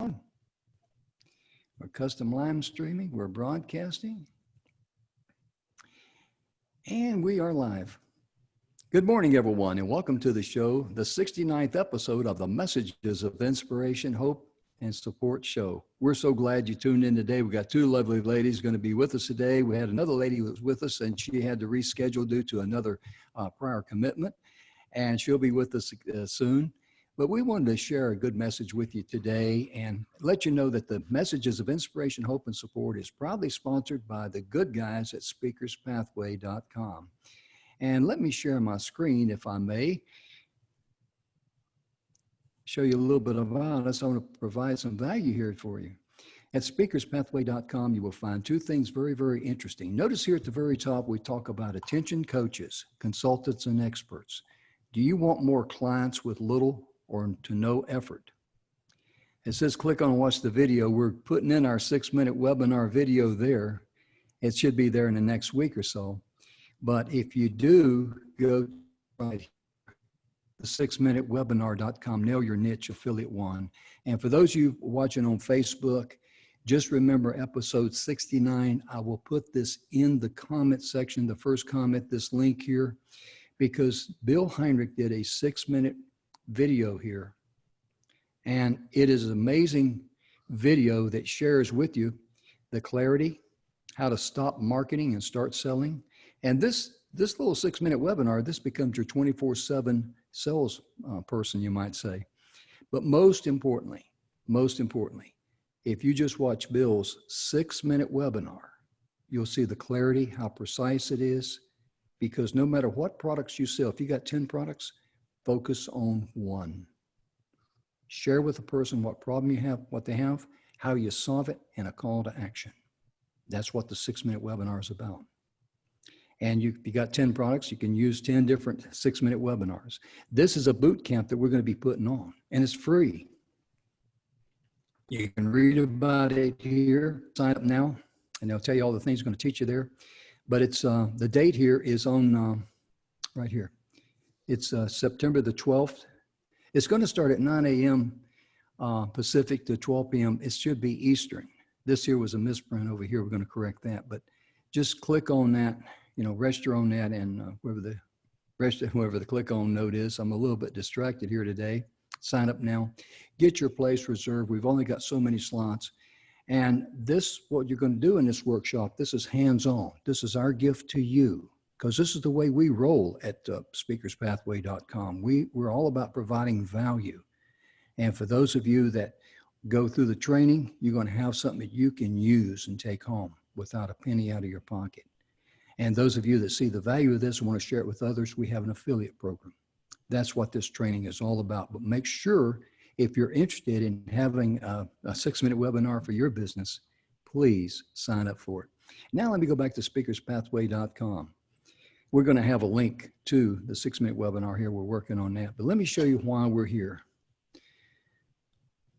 We're custom live streaming, we're broadcasting, and we are live. Good morning, everyone, and welcome to the show, the 69th episode of the Messages of Inspiration, Hope, and Support show. We're so glad you tuned in today. We got two lovely ladies going to be with us today. We had another lady who was with us, and she had to reschedule due to another prior commitment, and she'll be with us soon. But we wanted to share a good message with you today and let you know that the Messages of Inspiration, Hope, and Support is proudly sponsored by the good guys at speakerspathway.com. And let me share my screen, if I may, show you a little bit about us. I want to provide some value here for you. At speakerspathway.com, you will find two things very, very interesting. Notice here at the very top, we talk about attention coaches, consultants, and experts. Do you want more clients with little or to no effort? It says click on watch the video. We're putting in our 6-minute webinar video there. It should be there in the next week or so. But if you do, go right here, the 6minutewebinar.com, nail your niche affiliate one. And for those of you watching on Facebook, just remember episode 69. I will put this in the comment section, the first comment, this link here, because Bill Heinrich did a 6-minute video here, and it is an amazing video that shares with you the clarity, how to stop marketing and start selling. And this little 6-minute webinar, this becomes your 24/7 sales person, you might say. But most importantly, if you just watch Bill's 6-minute webinar, you'll see the clarity, how precise it is, because no matter what products you sell, if you got 10 products, focus on one. Share with the person what problem you have, what they have, how you solve it, and a call to action. That's what the 6-minute webinar is about. And if you got 10 products, you can use 10 different 6-minute webinars. This is a boot camp that we're going to be putting on, and it's free. You can read about it here, sign up now, and they'll tell you all the things it's going to teach you there. But it's the date here is on right here. It's September the 12th. It's going to start at 9 a.m. Pacific to 12 p.m. It should be Eastern. This here was a misprint over here. We're going to correct that. But just click on that, register on that, and whoever the click on note is. I'm a little bit distracted here today. Sign up now. Get your place reserved. We've only got so many slots. And this, what you're going to do in this workshop, this is hands-on. This is our gift to you, because this is the way we roll at speakerspathway.com. We're all about providing value. And for those of you that go through the training, you're going to have something that you can use and take home without a penny out of your pocket. And those of you that see the value of this and want to share it with others, we have an affiliate program. That's what this training is all about. But make sure, if you're interested in having a 6-minute webinar for your business, please sign up for it. Now let me go back to speakerspathway.com. We're going to have a link to the 6-minute webinar here. We're working on that. But let me show you why we're here.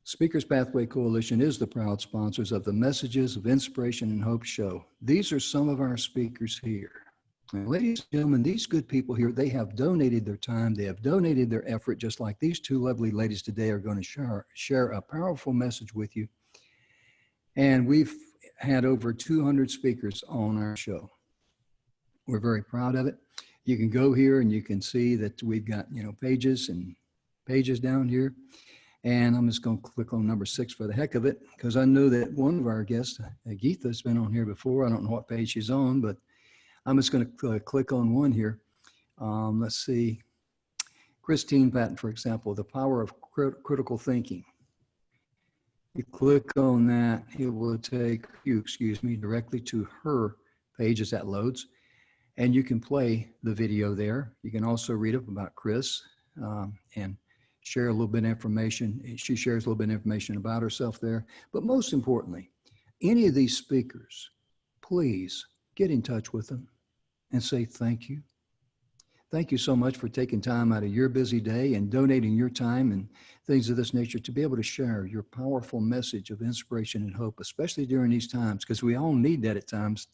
Speakers Pathway Coalition is the proud sponsors of the Messages of Inspiration and Hope show. These are some of our speakers here. And ladies and gentlemen, these good people here, they have donated their time. They have donated their effort, just like these two lovely ladies today are going to share a powerful message with you. And we've had over 200 speakers on our show. We're very proud of it. You can go here and you can see that we've got, pages and pages down here. And I'm just going to click on number 6 for the heck of it, because I know that one of our guests, Geetha, has been on here before. I don't know what page she's on, but I'm just going to click on one here. Let's see. Christine Patton, for example, The Power of Critical Thinking. You click on that, it will take you, directly to her page as that loads. And you can play the video there. You can also read up about Chris and share a little bit of information. She shares a little bit of information about herself there. But most importantly, any of these speakers, please get in touch with them and say thank you. Thank you so much for taking time out of your busy day and donating your time and things of this nature to be able to share your powerful message of inspiration and hope, especially during these times, because we all need that at times,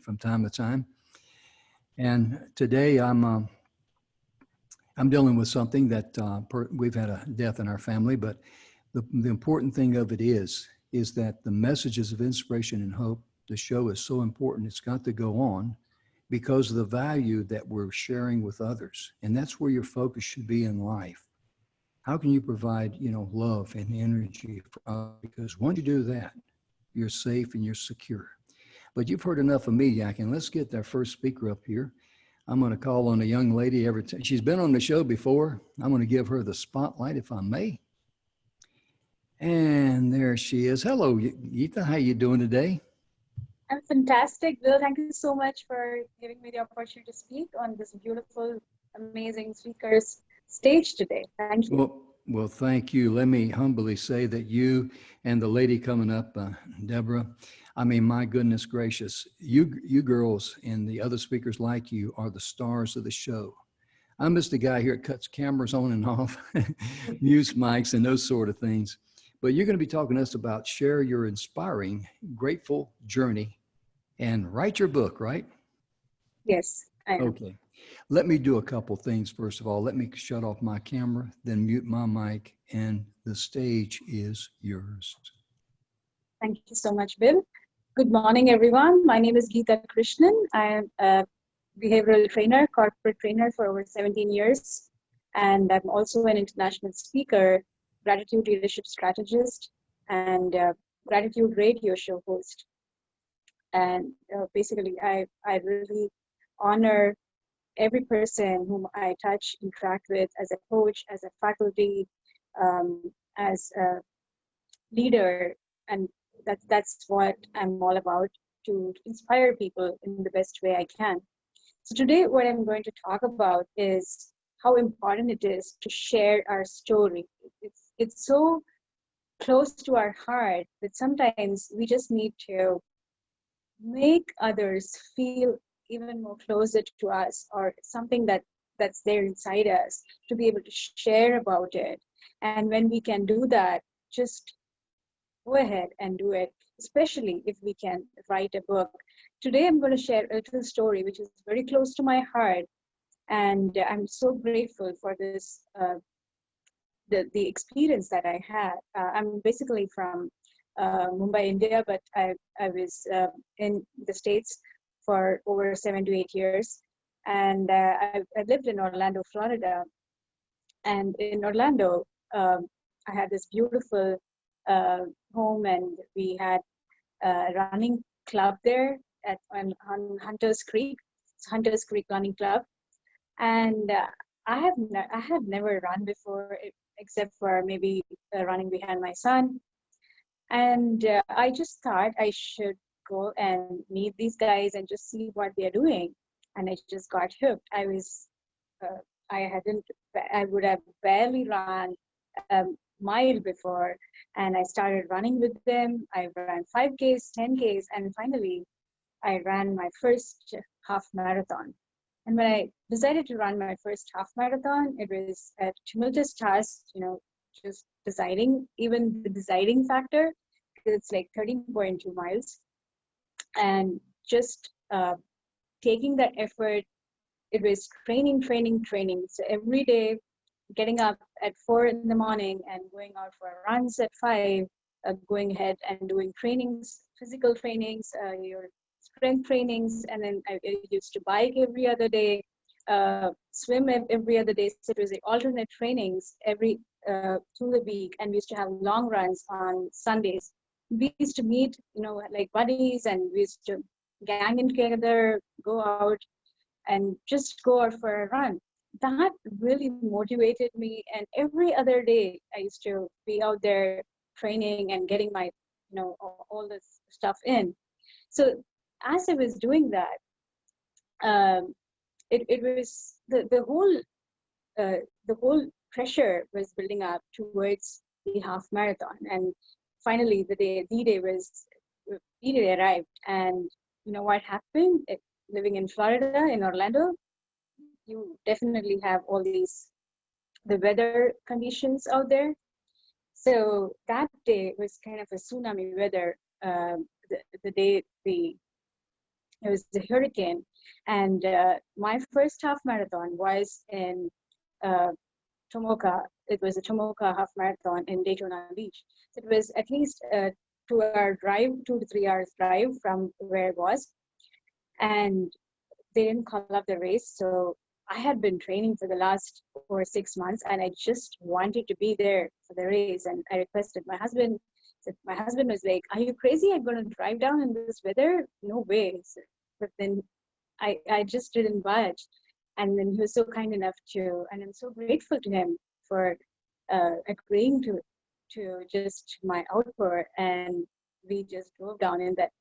from time to time. And today I'm dealing with something that we've had a death in our family, but The important thing of it is that the messages of inspiration and hope, the show is so important. It's got to go on because of the value that we're sharing with others. And that's where your focus should be in life. How can you provide, love and energy for others? Because once you do that, you're safe and you're secure. But you've heard enough of me, Yakin. Let's get our first speaker up here. I'm going to call on a young lady every time. She's been on the show before. I'm going to give her the spotlight, if I may. And there she is. Hello, Geeta. How you doing today? I'm fantastic, Bill. Thank you so much for giving me the opportunity to speak on this beautiful, amazing speakers stage today. Thank you. Well, thank you. Let me humbly say that you and the lady coming up, Deborah, I mean, my goodness gracious, you girls and the other speakers like you are the stars of the show. I'm just the guy here that cuts cameras on and off, mutes mics and those sort of things. But you're going to be talking to us about share your inspiring, grateful journey and write your book, right? Yes, I am. Okay. Let me do a couple things. First of all, let me shut off my camera, then mute my mic, and the stage is yours. Thank you so much, Bill. Good morning, everyone. My name is Geeta Krishnan. I am a behavioral trainer, corporate trainer for over 17 years. And I'm also an international speaker, gratitude leadership strategist, and gratitude radio show host. And basically, I really honor every person whom I touch, interact with as a coach, as a faculty, as a leader. And that's what I'm all about, to inspire people in the best way I can. So today, what I'm going to talk about is how important it is to share our story. It's so close to our heart that sometimes we just need to make others feel even more closer to us, or something that's there inside us, to be able to share about it. And when we can do that, just go ahead and do it, especially if we can write a book. Today, I'm going to share a little story which is very close to my heart. And I'm so grateful for this, the experience that I had. I'm basically from Mumbai, India, but I was in the States for over 7 to 8 years. And I lived in Orlando, Florida. And in Orlando, I had this beautiful home, and we had a running club there on Hunters Creek. It's Hunters Creek Running Club. And I had never run before, except for maybe running behind my son. And I just thought I should go and meet these guys and just see what they're doing. And I just got hooked. I would have barely run a mile before, and I started running with them. I ran 5Ks, 10Ks, and finally I ran my first half marathon. And when I decided to run my first half marathon, it was a tumultuous task, just deciding, even the deciding factor, because it's like 13.2 miles. And just taking that effort, it was training. So every day, getting up at 4 in the morning and going out for runs at 5, going ahead and doing trainings, physical trainings, your strength trainings, and then I used to bike every other day, swim every other day. So it was like alternate trainings every through the week, and we used to have long runs on Sundays. We used to meet, like buddies, and we used to gang in together, go out, and just go out for a run. That really motivated me, and every other day I used to be out there training and getting my, all this stuff in. So as I was doing that, it was the whole pressure was building up towards the half marathon. And finally, the day arrived, and what happened? Living in Florida, in Orlando, you definitely have all the weather conditions out there. So that day was kind of a tsunami weather. The day it was the hurricane, and my first half marathon was in Tomoka. it was a Tomoka half marathon in Daytona Beach. So it was at least a 2 hour drive, 2 to 3 hours drive from where I was. And they didn't call up the race. So I had been training for the last 4 or 6 months, and I just wanted to be there for the race. And I requested my husband. So my husband was like, "Are you crazy? I'm going to drive down in this weather? No way." So, but then I just didn't budge. And then he was so kind enough to, and I'm so grateful to him for agreeing to just my outpour. And we just drove down in that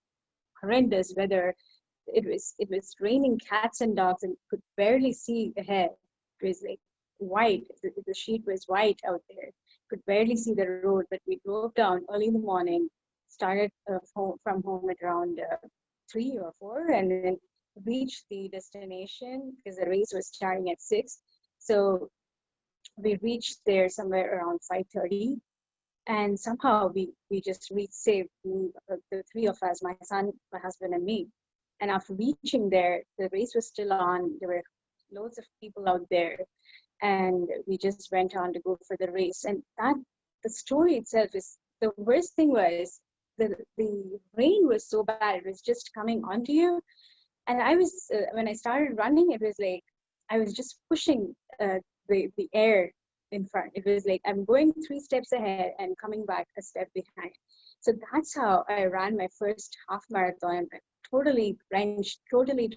horrendous weather. It was raining cats and dogs, and could barely see ahead. It was like white. The sheet was white out there. Could barely see the road, but we drove down early in the morning. Started from home at around 3 or 4, and then reached the destination because the race was starting at 6. So we reached there somewhere around 5:30, and somehow we just reached safe. The three of us, my son, my husband, and me. And after reaching there, the race was still on. There were loads of people out there, and we just went on to go for the race. And that the story itself is, the worst thing was the rain was so bad. It was just coming onto you. And I was when I started running, it was like I was just pushing the air in front. It was like I'm going 3 steps ahead and coming back a step behind. So that's how I ran my first half marathon. Totally drenched, totally,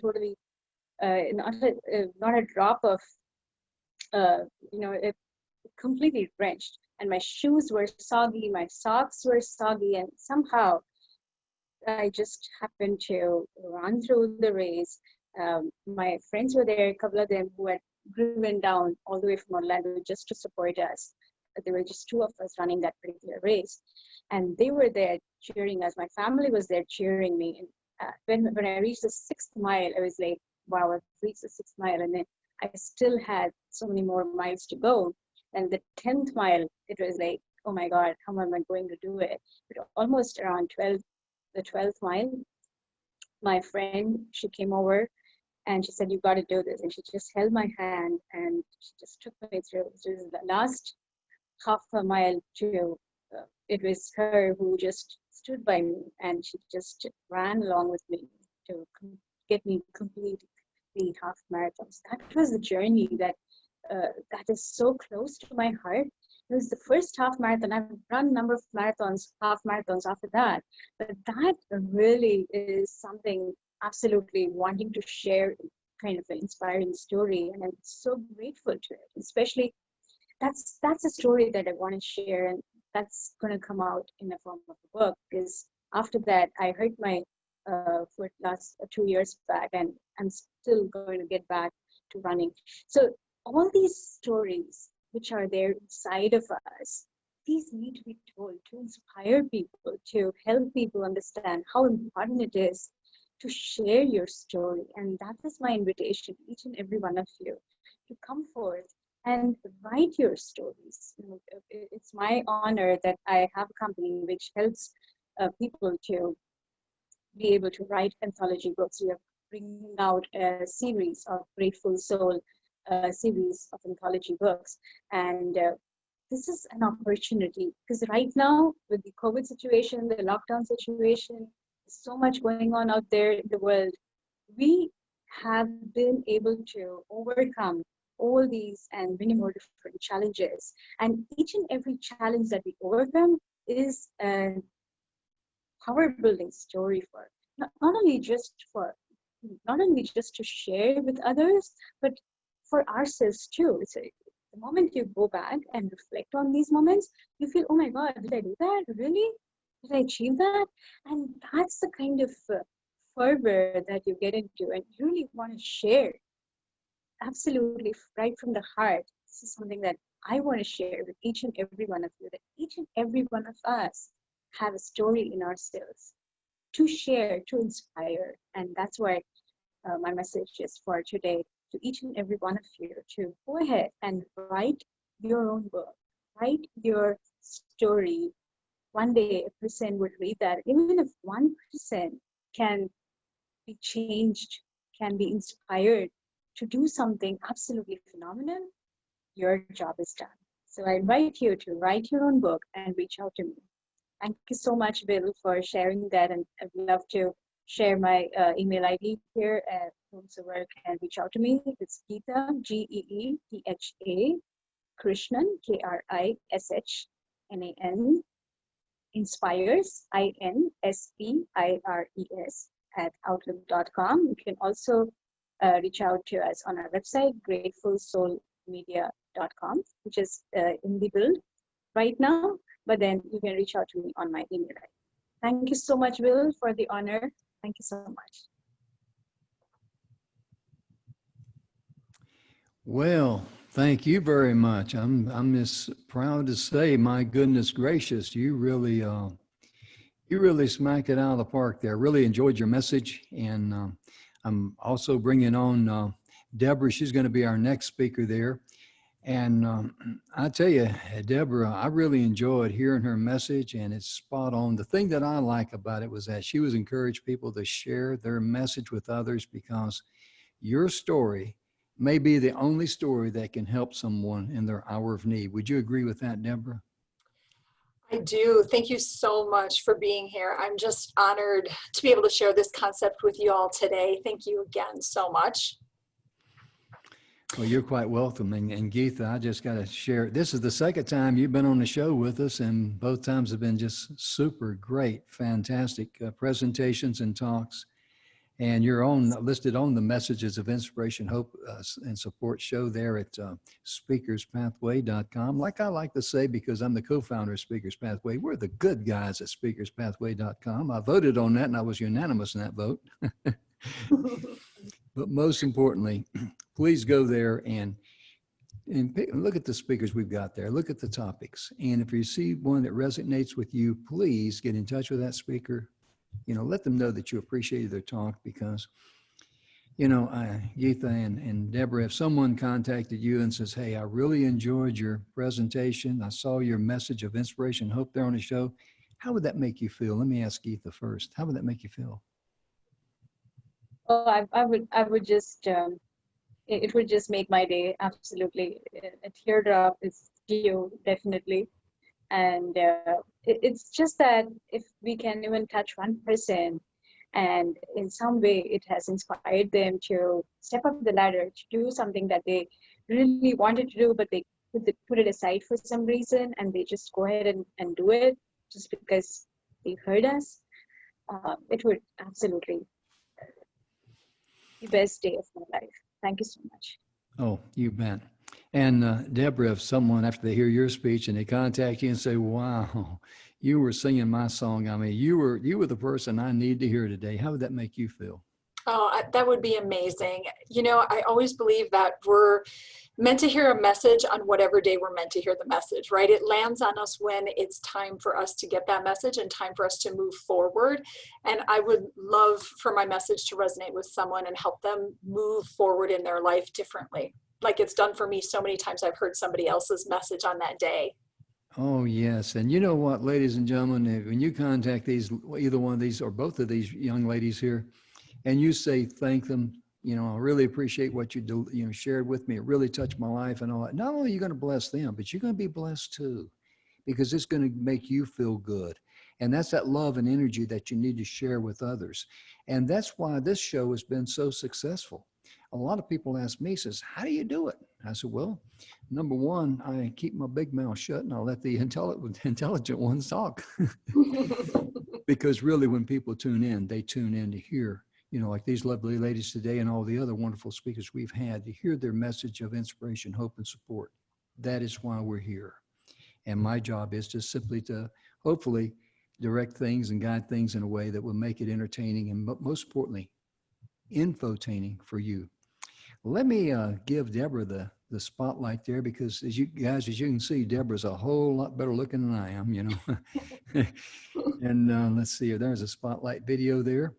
not a drop of, it completely drenched. And my shoes were soggy, my socks were soggy, and somehow I just happened to run through the race. My friends were there, a couple of them who had driven down all the way from Orlando just to support us. There were just 2 of us running that particular race, and they were there cheering us. My family was there cheering me. And when I reached the 6th mile, I was like, wow, I've reached the 6th mile, and then I still had so many more miles to go. And the 10th mile, it was like, oh my God, how am I going to do it? But almost around the 12th mile, my friend, she came over and she said, "You got to do this." And she just held my hand and she just took me through. So the last half a mile to, it was her who just stood by me, and she just ran along with me to get me complete the half marathons. That was the journey that is so close to my heart. It was the first half marathon. I've run a number of marathons, half marathons after that, but that really is something absolutely wanting to share, kind of an inspiring story, and I'm so grateful to it. Especially that's a story that I want to share, and that's going to come out in the form of a book. Because after that, I hurt my foot last 2 years back, and I'm still going to get back to running. So all these stories which are there inside of us, these need to be told to inspire people, to help people understand how important it is to share your story. And that is my invitation to each and every one of you to come forth and write your stories. It's my honor that I have a company which helps people to be able to write anthology books. We are bringing out a series of Grateful Soul, a series of anthology books. And this is an opportunity, because right now with the COVID situation, the lockdown situation, so much going on out there in the world, we have been able to overcome all these and many more different challenges. And each and every challenge that we overcome is a power building story for not only just to share with others, but for ourselves too. It's the moment you go back and reflect on these moments, you feel, oh my God, did I do that? Really? Did I achieve that? And that's the kind of fervor that you get into, and you really want to share. Absolutely, right from the heart. This is something that I want to share with each and every one of you, that each and every one of us have a story in ourselves to share, to inspire. And that's why my message is for today to each and every one of you to go ahead and write your own book, write your story. One day a person would read that. Even if one person can be changed, can be inspired to do something absolutely phenomenal, your job is done. So I invite you to write your own book and reach out to me. Thank you so much, Bill, for sharing that. And I'd love to share my email ID here, whomever can reach out to me. It's Geeta, Geetha, Krishnan, Krishnan, inspires, INSPIRES, @outlook.com. You can also reach out to us on our website, gratefulsoulmedia.com, which is in the build right now, but then you can reach out to me on my email. Thank you so much, Will, for the honor. Thank you so much. Well, thank you very much. I'm just proud to say, my goodness gracious, you really smacked it out of the park there. Really enjoyed your message, and I'm also bringing on Deborah. She's going to be our next speaker there. And I tell you, Deborah, I really enjoyed hearing her message, and it's spot on. The thing that I like about it was that she was encouraged people to share their message with others, because your story may be the only story that can help someone in their hour of need. Would you agree with that, Deborah? I do. Thank you so much for being here. I'm just honored to be able to share this concept with you all today. Thank you again so much. Well, you're quite welcome. And Geetha, I just got to share, this is the second time you've been on the show with us, and both times have been just super great, fantastic presentations and talks. And you're listed on the Messages of Inspiration, Hope, and Support show there at speakerspathway.com. Like I like to say, because I'm the co-founder of Speakers Pathway, we're the good guys at speakerspathway.com. I voted on that, and I was unanimous in that vote. But most importantly, please go there and look at the speakers we've got there. Look at the topics. And if you see one that resonates with you, please get in touch with that speaker. Let them know that you appreciated their talk, because, Geetha and Deborah, if someone contacted you and says, hey, I really enjoyed your presentation, I saw your message of inspiration, hope there on the show, how would that make you feel? Let me ask Geetha first. How would that make you feel? Oh, I would just, it would just make my day. Absolutely. A teardrop is due, definitely. And it's just that if we can even touch one person, and in some way it has inspired them to step up the ladder, to do something that they really wanted to do, but they put it aside for some reason, and they just go ahead and do it just because they heard us, it would absolutely the best day of my life. Thank you so much. Oh, you bet. And Deborah, if someone, after they hear your speech and they contact you and say, wow, you were singing my song, I mean, you were the person I need to hear today, how would that make you feel? Oh, that would be amazing. I always believe that we're meant to hear a message on whatever day we're meant to hear the message, right? It lands on us when it's time for us to get that message and time for us to move forward. And I would love for my message to resonate with someone and help them move forward in their life differently. Like it's done for me so many times. I've heard somebody else's message on that day. Oh, yes. And you know what, ladies and gentlemen, when you contact either one of these or both of these young ladies here, and you say, thank them, I really appreciate what you shared with me. It really touched my life and all that. Not only are you going to bless them, but you're going to be blessed too, because it's going to make you feel good. And that's that love and energy that you need to share with others. And that's why this show has been so successful. A lot of people ask me, says, how do you do it? I said, well, number one, I keep my big mouth shut and I'll let the intelligent ones talk. Because really when people tune in, they tune in to hear, like these lovely ladies today and all the other wonderful speakers we've had, to hear their message of inspiration, hope, and support. That is why we're here. And my job is just simply to hopefully direct things and guide things in a way that will make it entertaining and most importantly, infotaining for you. Let me give Deborah the spotlight there, because as you can see, Deborah's a whole lot better looking than I am, And let's see, there's a spotlight video there.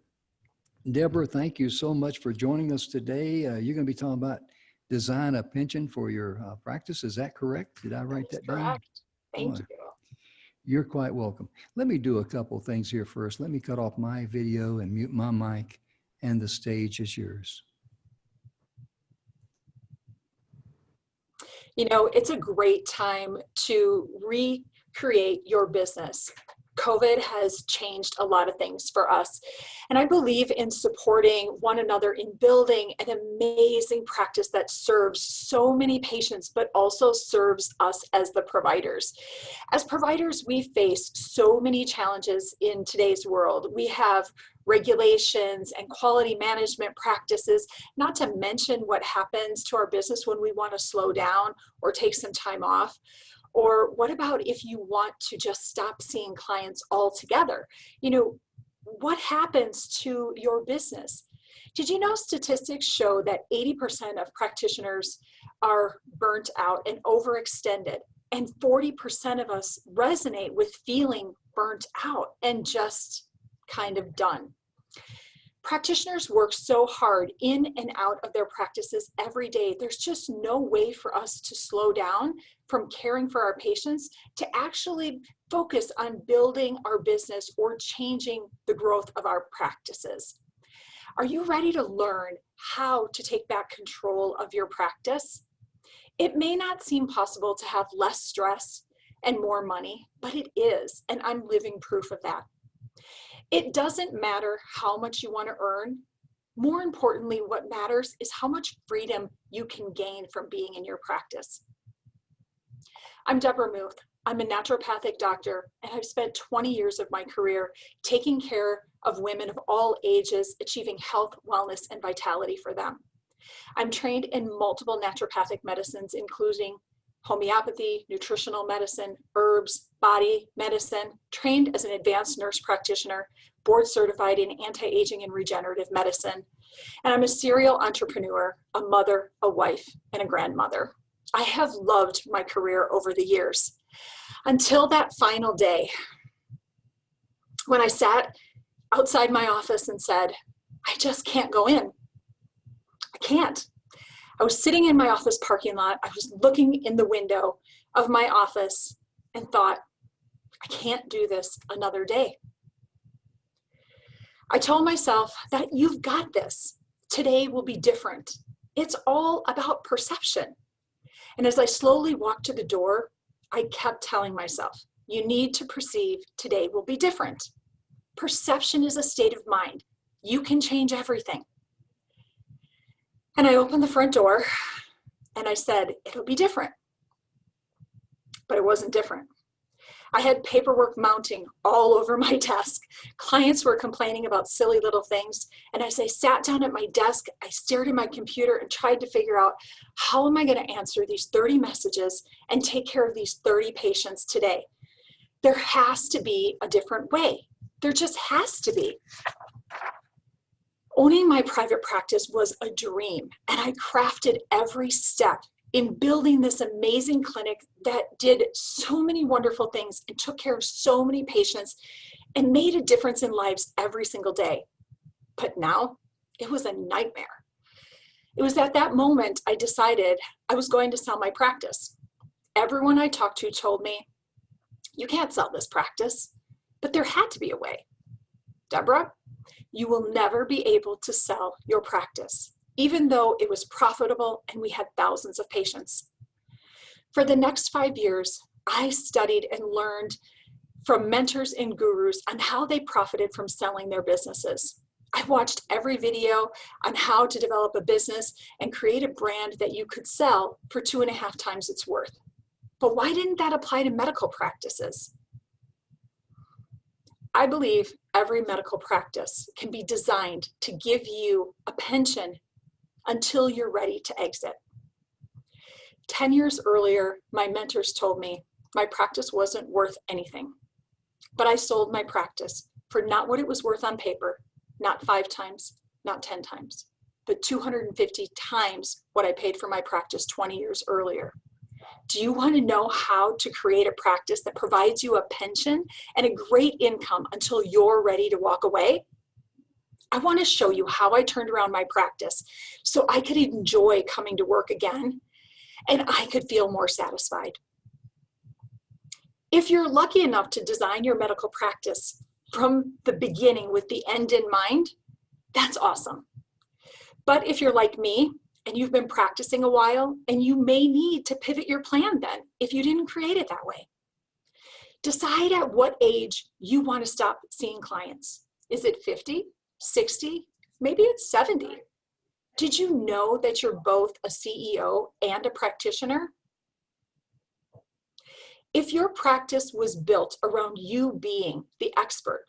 Deborah, thank you so much for joining us today. You're going to be talking about design a pension for your practice. Is that correct? Did I write that down? Correct. Thank you. You're quite welcome. Let me do a couple of things here first. Let me cut off my video and mute my mic, and the stage is yours. You know, it's a great time to recreate your business. COVID has changed a lot of things for us. And I believe in supporting one another in building an amazing practice that serves so many patients, but also serves us as the providers. As providers, we face so many challenges in today's world. We have regulations and quality management practices, not to mention what happens to our business when we want to slow down or take some time off. Or what about if you want to just stop seeing clients altogether? You know, what happens to your business? Did you know statistics show that 80% of practitioners are burnt out and overextended, and 40% of us resonate with feeling burnt out and just kind of done? Practitioners work so hard in and out of their practices every day. There's just no way for us to slow down from caring for our patients to actually focus on building our business or changing the growth of our practices. Are you ready to learn how to take back control of your practice? It may not seem possible to have less stress and more money, but it is, and I'm living proof of that. It doesn't matter how much you want to earn. More importantly, what matters is how much freedom you can gain from being in your practice. I'm Deborah Muth. I'm a naturopathic doctor, and I've spent 20 years of my career taking care of women of all ages, achieving health, wellness, and vitality for them. I'm trained in multiple naturopathic medicines, including homeopathy, nutritional medicine, herbs, body medicine, trained as an advanced nurse practitioner, board certified in anti-aging and regenerative medicine. And I'm a serial entrepreneur, a mother, a wife, and a grandmother. I have loved my career over the years until that final day when I sat outside my office and said, I just can't go in. I can't. I was sitting in my office parking lot. I was looking in the window of my office and thought, I can't do this another day. I told myself that you've got this. Today will be different. It's all about perception. And as I slowly walked to the door, I kept telling myself, you need to perceive today will be different. Perception is a state of mind. You can change everything. And I opened the front door and I said, it'll be different. But it wasn't different. I had paperwork mounting all over my desk. Clients were complaining about silly little things. And as I sat down at my desk, I stared at my computer and tried to figure out, how am I going to answer these 30 messages and take care of these 30 patients today? There has to be a different way. There just has to be. Owning my private practice was a dream, and I crafted every step in building this amazing clinic that did so many wonderful things and took care of so many patients and made a difference in lives every single day. But now it was a nightmare. It was at that moment I decided I was going to sell my practice. Everyone I talked to told me, you can't sell this practice, but there had to be a way. Deborah, you will never be able to sell your practice, even though it was profitable and we had thousands of patients. For the next 5 years, I studied and learned from mentors and gurus on how they profited from selling their businesses. I watched every video on how to develop a business and create a brand that you could sell for 2.5 times its worth. But why didn't that apply to medical practices? I believe every medical practice can be designed to give you a pension until you're ready to exit. 10 years earlier, my mentors told me my practice wasn't worth anything, but I sold my practice for not what it was worth on paper, not 5 times, not 10 times, but 250 times what I paid for my practice 20 years earlier. Do you want to know how to create a practice that provides you a pension and a great income until you're ready to walk away? I want to show you how I turned around my practice so I could enjoy coming to work again and I could feel more satisfied. If you're lucky enough to design your medical practice from the beginning with the end in mind, that's awesome. But if you're like me, and you've been practicing a while, and you may need to pivot your plan then if you didn't create it that way. Decide at what age you want to stop seeing clients. Is it 50, 60? Maybe it's 70. Did you know that you're both a CEO and a practitioner? If your practice was built around you being the expert,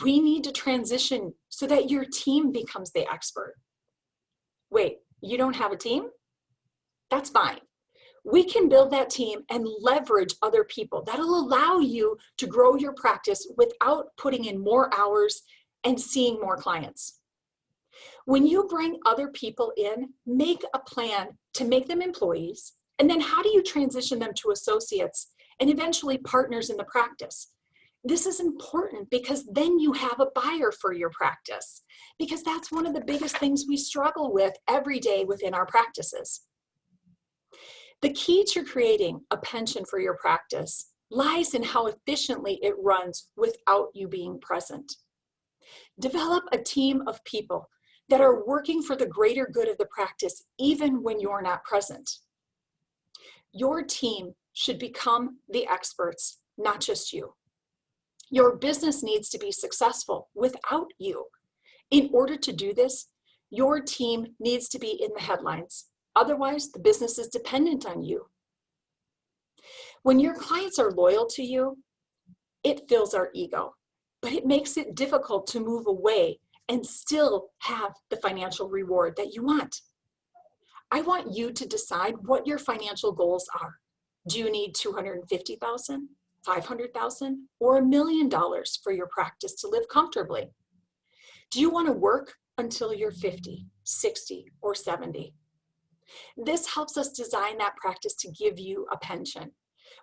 we need to transition so that your team becomes the expert. Wait, you don't have a team? That's fine. We can build that team and leverage other people. That'll allow you to grow your practice without putting in more hours and seeing more clients. When you bring other people in, make a plan to make them employees, and then how do you transition them to associates and eventually partners in the practice? This is important because then you have a buyer for your practice, because that's one of the biggest things we struggle with every day within our practices. The key to creating a pension for your practice lies in how efficiently it runs without you being present. Develop a team of people that are working for the greater good of the practice even when you're not present. Your team should become the experts, not just you. Your business needs to be successful without you. In order to do this, your team needs to be in the headlines. Otherwise, the business is dependent on you. When your clients are loyal to you, it fills our ego, but it makes it difficult to move away and still have the financial reward that you want. I want you to decide what your financial goals are. Do you need $250,000, $500,000, or $1 million for your practice to live comfortably? Do you want to work until you're 50, 60, or 70? This helps us design that practice to give you a pension.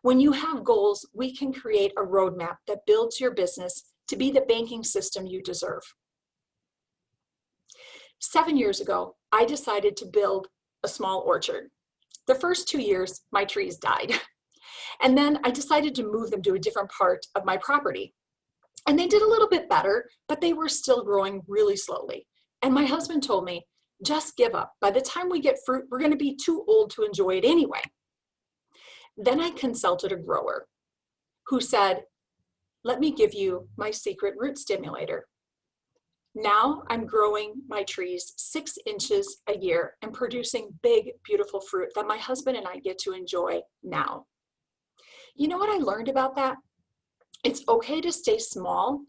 When you have goals, we can create a roadmap that builds your business to be the banking system you deserve. 7 years ago, I decided to build a small orchard. The first 2 years, my trees died. And then I decided to move them to a different part of my property. And they did a little bit better, but they were still growing really slowly. And my husband told me, just give up. By the time we get fruit, we're going to be too old to enjoy it anyway. Then I consulted a grower who said, let me give you my secret root stimulator. Now I'm growing my trees 6 inches a year and producing big, beautiful fruit that my husband and I get to enjoy now. You know what I learned about that? It's okay to stay small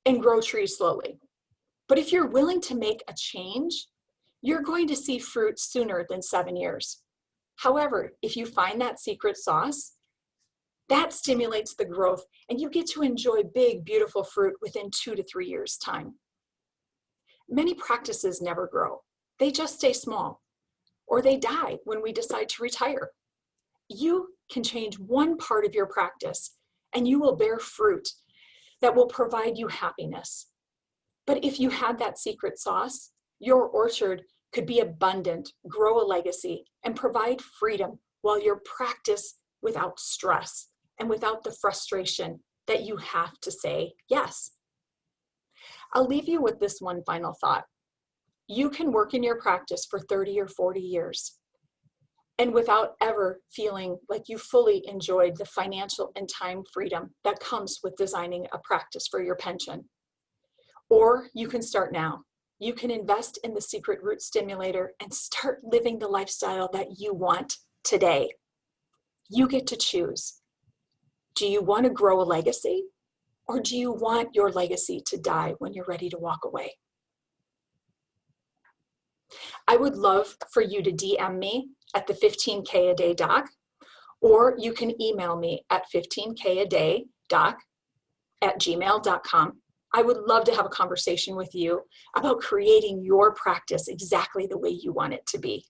and grow trees slowly. But if you're willing to make a change, you're going to see fruit sooner than 7 years. However, if you find that secret sauce, that stimulates the growth and you get to enjoy big, beautiful fruit within 2 to 3 years' time. Many practices never grow. They just stay small, or they die when we decide to retire. You can change one part of your practice and you will bear fruit that will provide you happiness. But if you had that secret sauce, your orchard could be abundant, grow a legacy, and provide freedom while you practice without stress and without the frustration that you have to say yes. I'll leave you with this one final thought. You can work in your practice for 30 or 40 years and without ever feeling like you fully enjoyed the financial and time freedom that comes with designing a practice for your pension. Or you can start now. You can invest in the secret root stimulator and start living the lifestyle that you want today. You get to choose. Do you want to grow a legacy? Or do you want your legacy to die when you're ready to walk away? I would love for you to DM me at the 15K a day doc, or you can email me at 15kadaydaydoc@gmail.com. I would love to have a conversation with you about creating your practice exactly the way you want it to be.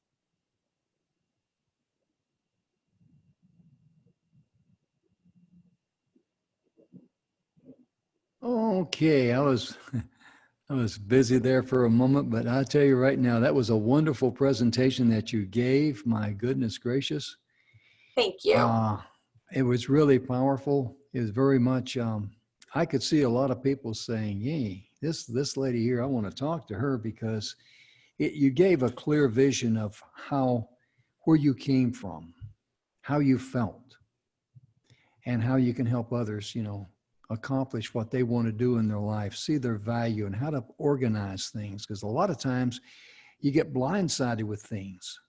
Okay, I was busy there for a moment, but I'll tell you right now, that was a wonderful presentation that you gave. My goodness gracious. Thank you. It was really powerful. It was very much, I could see a lot of people saying, "Yay, this lady here, I want to talk to her," because you gave a clear vision of where you came from, how you felt, and how you can help others, accomplish what they want to do in their life, see their value, and how to organize things. Because a lot of times you get blindsided with things.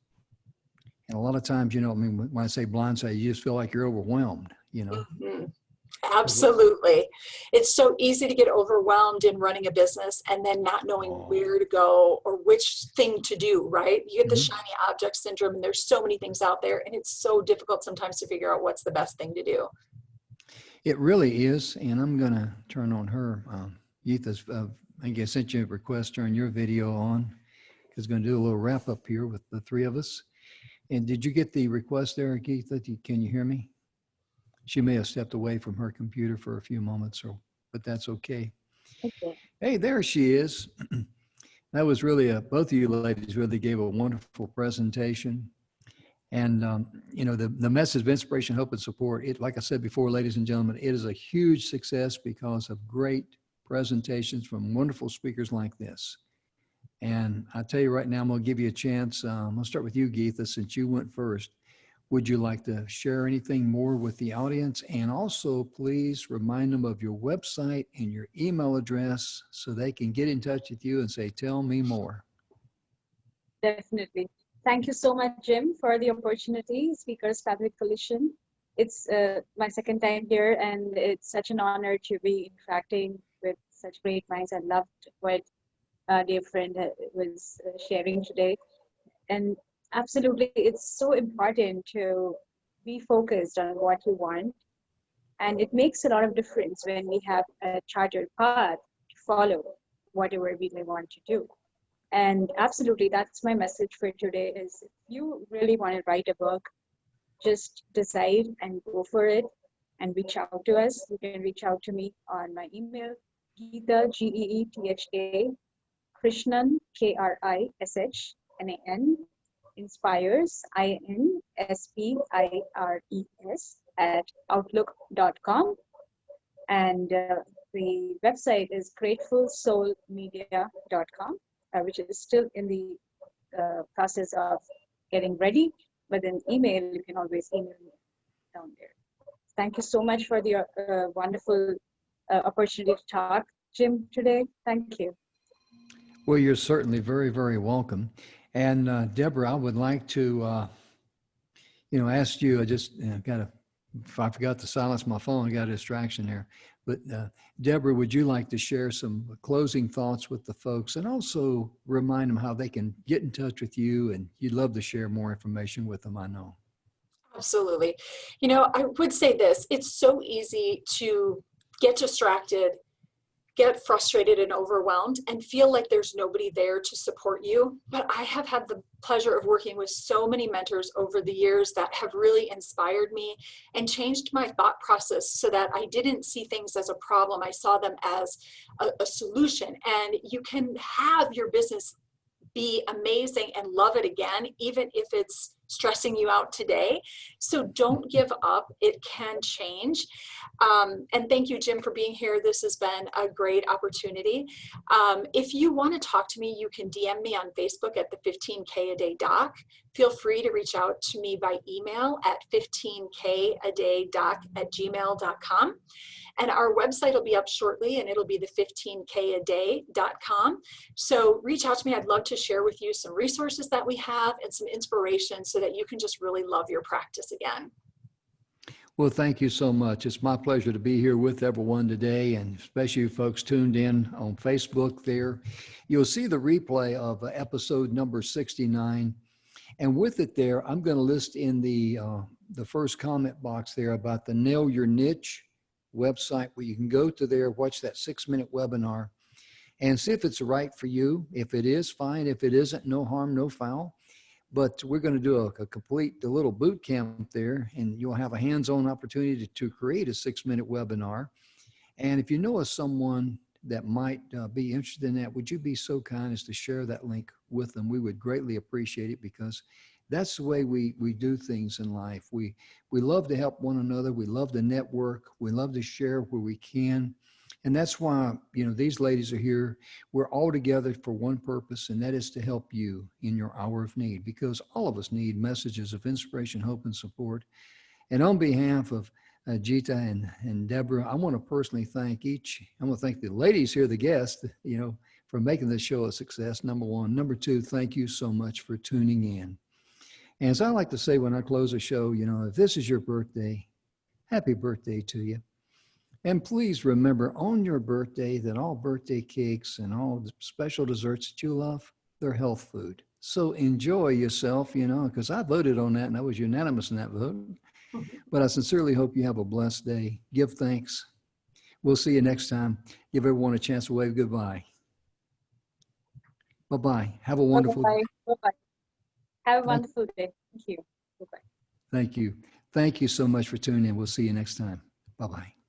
And a lot of times, when I say blindsided, you just feel like you're overwhelmed, Mhm. Absolutely. It's so easy to get overwhelmed in running a business and then not knowing where to go or which thing to do, right? You get the Mhm. shiny object syndrome, and there's so many things out there, and it's so difficult sometimes to figure out what's the best thing to do. It really is. And I'm going to turn on her. Geetha's, I think I sent you a request during your video on, because going to do a little wrap up here with the three of us. And did you get the request there, Geetha? Can you hear me? She may have stepped away from her computer for a few moments, but that's okay. Okay. Hey, there she is. That was really both of you ladies really gave a wonderful presentation. And, the message of inspiration, hope, and support, like I said before, ladies and gentlemen, it is a huge success because of great presentations from wonderful speakers like this. And I tell you right now, I'm going to give you a chance. I'm going to start with you, Geetha, since you went first. Would you like to share anything more with the audience? And also, please remind them of your website and your email address so they can get in touch with you and say, tell me more. Definitely. Thank you so much, Jim, for the opportunity, Speakers Pathway Coalition. It's my second time here, and it's such an honor to be interacting with such great minds. I loved what dear friend was sharing today. And absolutely, it's so important to be focused on what you want. And it makes a lot of difference when we have a chartered path to follow whatever we may want to do. And absolutely, that's my message for today is if you really want to write a book, just decide and go for it and reach out to us. You can reach out to me on my email, Geetha, Geetha, Krishnan, Krishnan, inspires, inspires @outlook.com. And the website is gratefulsoulmedia.com, which is still in the process of getting ready, but then email, you can always email me down there. Thank you so much for the wonderful opportunity to talk, Jim, today. Thank you. Well, you're certainly very, very welcome. And Deborah, I would like to, ask you, I just I forgot to silence my phone, I got a distraction there. But Deborah, would you like to share some closing thoughts with the folks and also remind them how they can get in touch with you? And you'd love to share more information with them, I know. Absolutely. I would say this, it's so easy to get distracted, get frustrated and overwhelmed and feel like there's nobody there to support you. But I have had the pleasure of working with so many mentors over the years that have really inspired me and changed my thought process so that I didn't see things as a problem. I saw them as a solution. And you can have your business be amazing and love it again, even if it's stressing you out today. So don't give up. It can change. And thank you, Jim, for being here. This has been a great opportunity. If you want to talk to me, you can DM me on Facebook at the 15K a day doc. Feel free to reach out to me by email at 15kadadoc@gmail.com. And our website will be up shortly, and it'll be the 15kadaday.com. So reach out to me. I'd love to share with you some resources that we have and some inspiration so that you can just really love your practice again. Well, thank you so much. It's my pleasure to be here with everyone today, and especially you folks tuned in on Facebook there. You'll see the replay of episode number 69. And with it there, I'm going to list in the first comment box there about the Nail Your Niche website, where you can go to there, watch that 6-minute webinar and see if it's right for you. If it is, fine. If it isn't, no harm, no foul. But we're going to do a complete little boot camp there, and you'll have a hands-on opportunity to create a 6-minute webinar. And if you know of someone that might be interested in that, would you be so kind as to share that link with them? We would greatly appreciate it, because that's the way we do things in life. We love to help one another. We love to network. We love to share where we can. And that's why, these ladies are here. We're all together for one purpose, and that is to help you in your hour of need, because all of us need messages of inspiration, hope, and support. And on behalf of Gita and Deborah, I want to personally thank I want to thank the ladies here, the guests, for making this show a success, number one. Number two, thank you so much for tuning in. And as I like to say when I close a show, if this is your birthday, happy birthday to you. And please remember on your birthday that all birthday cakes and all the special desserts that you love, they're health food. So enjoy yourself, because I voted on that and I was unanimous in that vote. But I sincerely hope you have a blessed day. Give thanks. We'll see you next time. Give everyone a chance to wave goodbye. Bye-bye. Have a wonderful day. Bye-bye. Have a wonderful day. Thank you. Bye-bye. Thank you. Thank you so much for tuning in. We'll see you next time. Bye-bye.